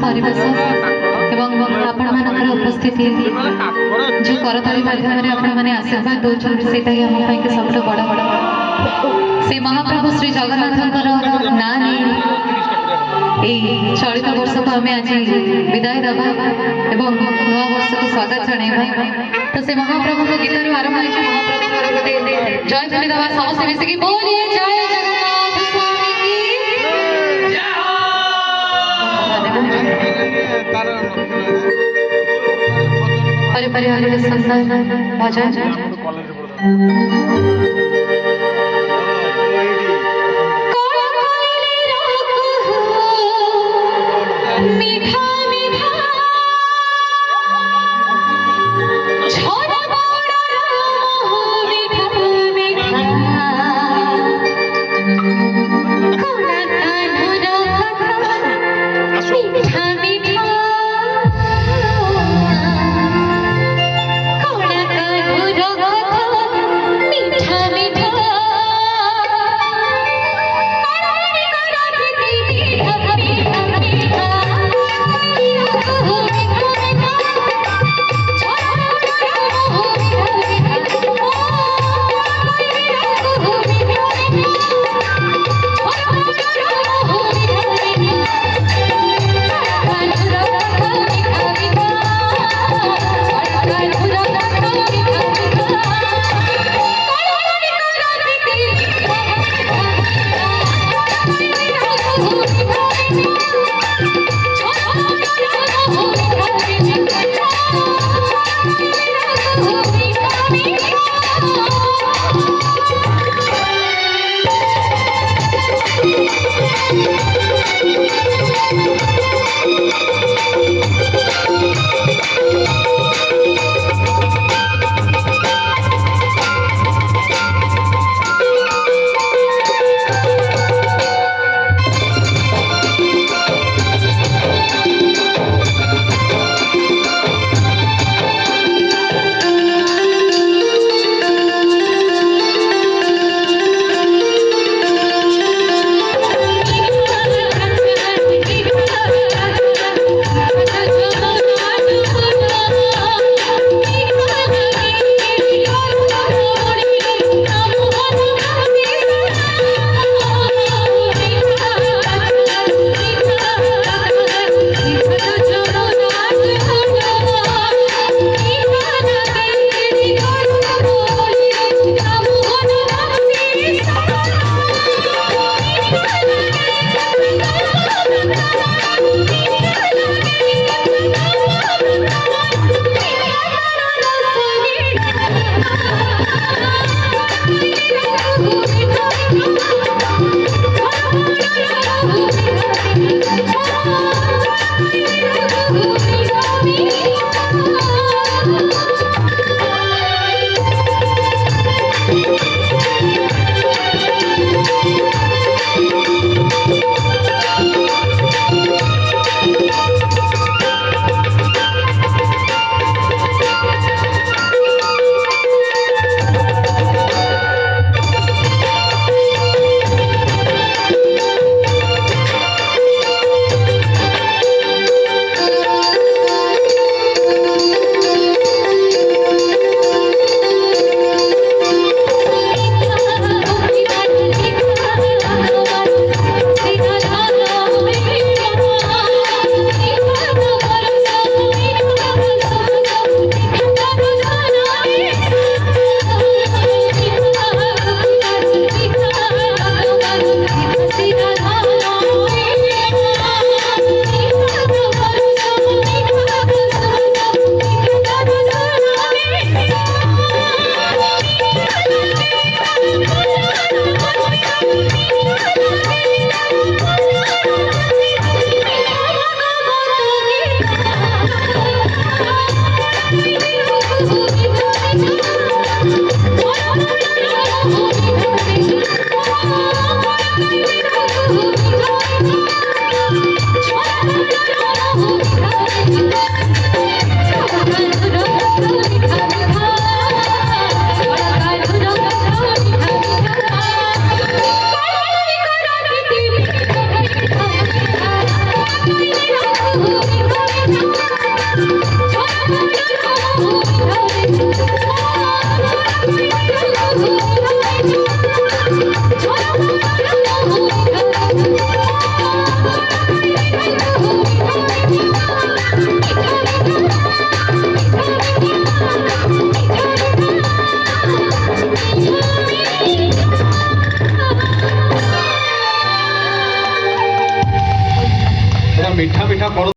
परिवेश एवं आपण मानकर उपस्थिति जो करताली माध्यम आपण माने आशीर्वाद दौरान सेटा ही हम के सबसे बड़ा से महाप्रभु श्री जगन्नाथ ना नहीं चलित वर्ष को आम आज विदाय दबा एवं नवा वर्ष को स्वागत जन तो से महाप्रभु को गीत आरंभ हो महाप्रभु जय बोली दबा समस्त मिसिकी बोलिए जय जगन्नाथ स्वामी की परिवार सुंदर भजन